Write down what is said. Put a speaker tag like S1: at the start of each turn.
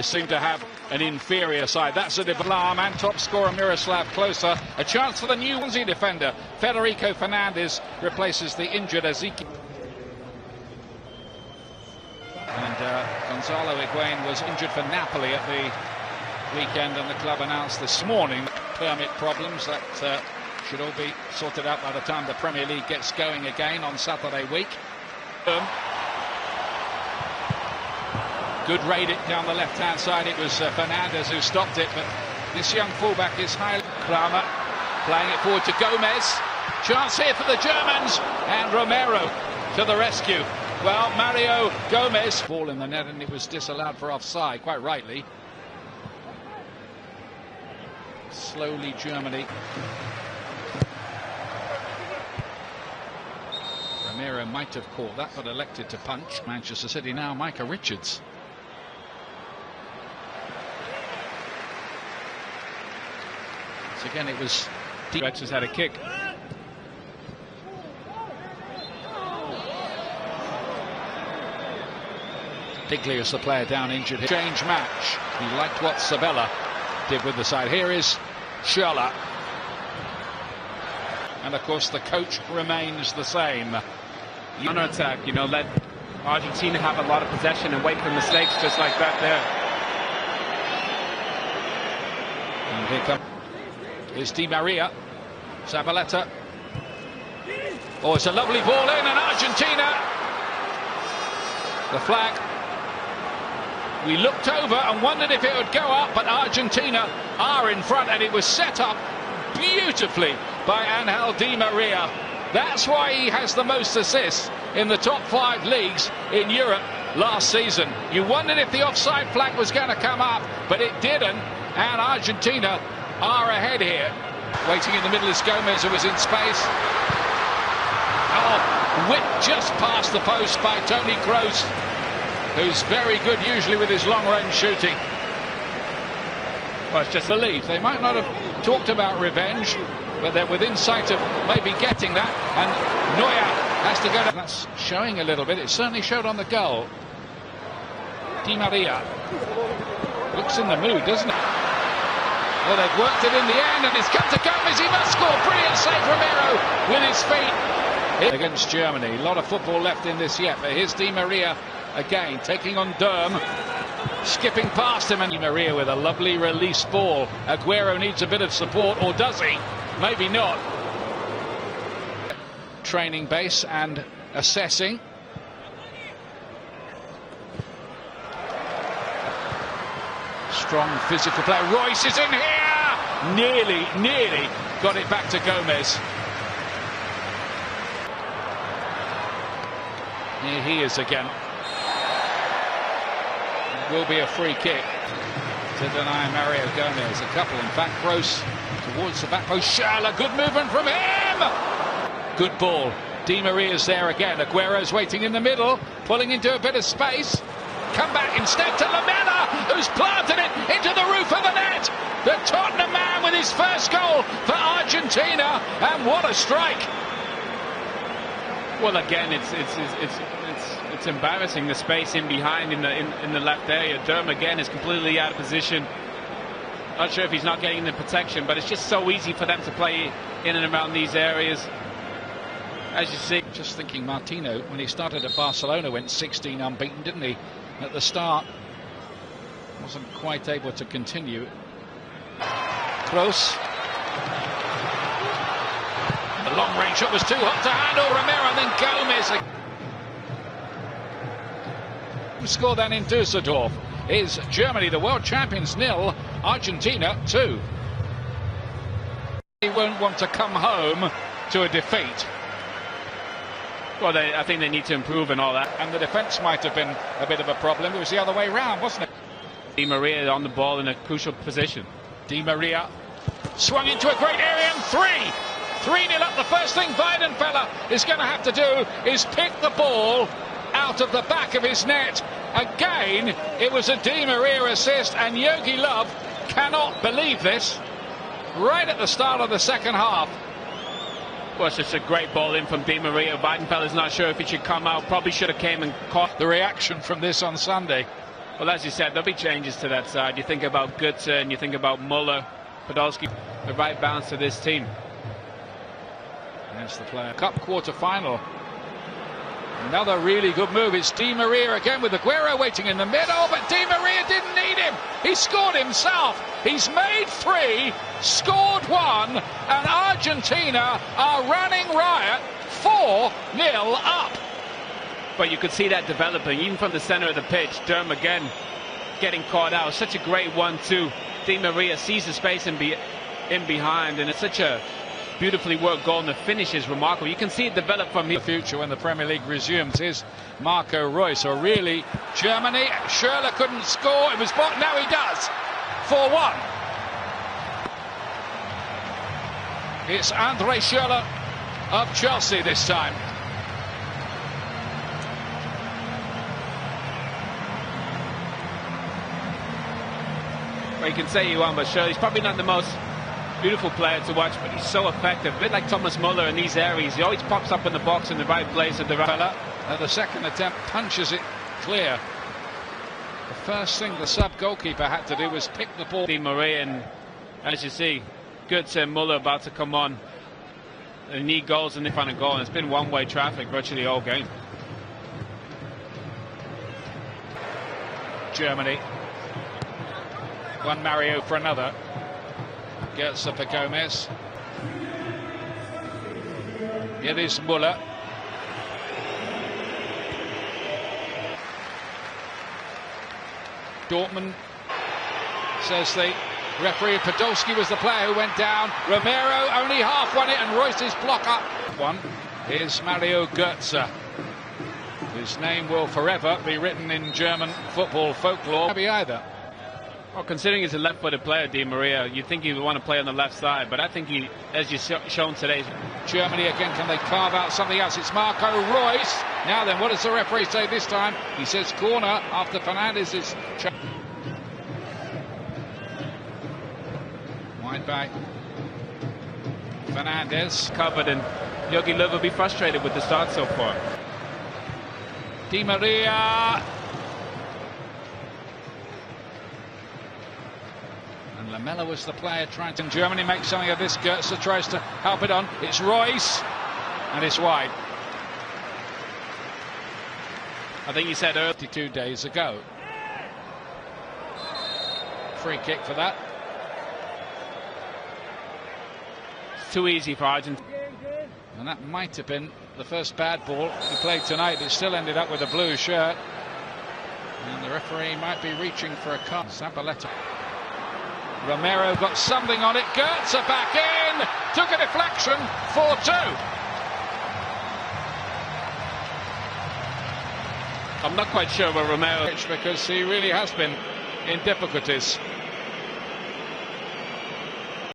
S1: seem to have an inferior side. That's a Blam and top scorer Miroslav Klose. A chance for the new Swansea defender. Federico Fernandez replaces the injured Ezekiel. And Gonzalo Higuain was injured for Napoli at the weekend, and the club announced this morning permit problems that should all be sorted out by the time the Premier League gets going again on Saturday week. Good raid it down the left-hand side. It was Fernandez who stopped it, but this young fullback is highly... Kramer playing it forward to Gomez. Chance here for the Germans, and Romero to the rescue. Well, Mario Gomez ball in the net, and it was disallowed for offside, quite rightly. Slowly Germany. Romero might have caught that, but elected to punch. Manchester City now, Micah Richards. So again, it was...
S2: Rex has had a kick.
S1: Diglius, the player down injured. Change match. He liked what Sabella did with the side. Here is Schürrle. And of course the coach remains the same.
S2: Counter attack, you know, let Argentina have a lot of possession and wait for mistakes just like that there.
S1: And here comes Di Maria. Zabaleta. Oh, it's a lovely ball in, and Argentina. The flag. We looked over and wondered if it would go up, but Argentina are in front, and it was set up beautifully by Angel Di Maria. That's why he has the most assists in the top 5 leagues in Europe last season. You wondered if the offside flag was going to come up, but it didn't, and Argentina are ahead here. Waiting in the middle is Gomez, who was in space. Oh, whipped just past the post by Toni Kroos, who's very good usually with his long-range shooting. Well, it's just belief. They might not have talked about revenge, but they're within sight of maybe getting that, and Neuer has to go. That's showing a little bit. It certainly showed on the goal. Di Maria looks in the mood, doesn't it? Well, they've worked it in the end, and it's come to Gomez. He must score. Brilliant save, Romero, with his feet. Against Germany. A lot of football left in this yet, but here's Di Maria again, taking on Durm. Skipping past him, and Di Maria with a lovely release ball. Aguero needs a bit of support, or does he? Maybe not. Training base and assessing. Strong physical play. Royce is in here! Nearly got it back to Gomez. Here he is again. Will be a free kick to deny Mario Gomez. A couple, in fact. Kroos towards the back post. Schürrle, good movement from him! Good ball. Di Maria's there again. Aguero's waiting in the middle, pulling into a bit of space. Come back instead to Lamela, who's planted it into the roof of the net. The Tottenham man with his first goal for Argentina, and what a strike!
S2: Well, again, it's embarrassing, the space in behind in the left area. Durm again is completely out of position. Not sure if he's not getting the protection, but it's just so easy for them to play in and around these areas. As you see,
S1: just thinking, Martino, when he started at Barcelona, went 16 unbeaten, didn't he? At the start, wasn't quite able to continue. Close. The long range shot was too hot to handle. Romero, and then Gomez. Who scored then in Düsseldorf is Germany, the world champions, 0, Argentina 2. He won't want to come home to a defeat.
S2: Well, I think they need to improve and all that.
S1: And the defence might have been a bit of a problem. It was the other way round, wasn't it?
S2: Di Maria on the ball in a crucial position.
S1: Di Maria swung into a great area, and 3-0 up. The first thing Weidenfeller is going to have to do is pick the ball out of the back of his net. Again, it was a Di Maria assist, and Jogi Löw cannot believe this. Right at the start of the second half.
S2: Well, it's just a great ball in from Di Maria. Weidenfeller's not sure if he should come out. Probably should have came and caught.
S1: The reaction from this on Sunday.
S2: Well, as you said, there'll be changes to that side. You think about Götze and you think about Muller, Podolski, the right balance to this team.
S1: That's the player. Cup quarter-final. Another really good move. It's Di Maria again with Aguero waiting in the middle, but Di Maria didn't need him. He scored himself. He's made 3, scored 1, and Argentina are running riot, 4-0 up.
S2: But you could see that developing, even from the center of the pitch. Derm again getting caught out. Such a great 1-2. Di Maria sees the space in behind, and it's such a beautifully worked goal, and the finish is remarkable. You can see it develop from here.
S1: The future when the Premier League resumes is Marco Reus. Or really, Germany, Schürrle couldn't score. It was blocked. Now he does. 4-1. It's Andre Schürrle of Chelsea this time.
S2: Well, you can say you want, but Schürrle, he's probably not the most beautiful player to watch, but he's so effective. A bit like Thomas Muller in these areas. He always pops up in the box in the right place at the right.
S1: At the second attempt, punches it clear. The first thing the sub-goalkeeper had to do was pick the ball.
S2: Di Maria, and as you see, Götze and Muller about to come on. They need goals and they find a goal, and it's been one-way traffic virtually all game.
S1: Germany. One Mario for another. Götze for Gomez. It is Muller. Dortmund, says the referee. Podolski was the player who went down. Romero only half won it, and Reus's block up. One is Mario Götze, whose name will forever be written in German football folklore. Maybe either.
S2: Well, considering he's a left-footed player, Di Maria, you'd think he would want to play on the left side, but I think he, as you've shown today.
S1: Germany again, can they carve out something else? It's Marco Reus. Now then, what does the referee say this time? He says corner after Fernandez's. Wide back. Fernandez.
S2: Covered, and Jogi Löw will be frustrated with the start so far.
S1: Di Maria. And Lamela was the player trying to. Germany makes something of this. Götze tries to help it on. It's Reus, and it's wide.
S2: I think you said earlier.
S1: 52 days ago. Free kick for that.
S2: It's too easy for Argentina.
S1: And that might have been the first bad ball he played tonight. It still ended up with a blue shirt. And the referee might be reaching for a card. Zabaleta. Romero got something on it. Götze back in. Took a deflection. 4-2.
S2: I'm not quite sure where Romero.
S1: Because he really has been in difficulties.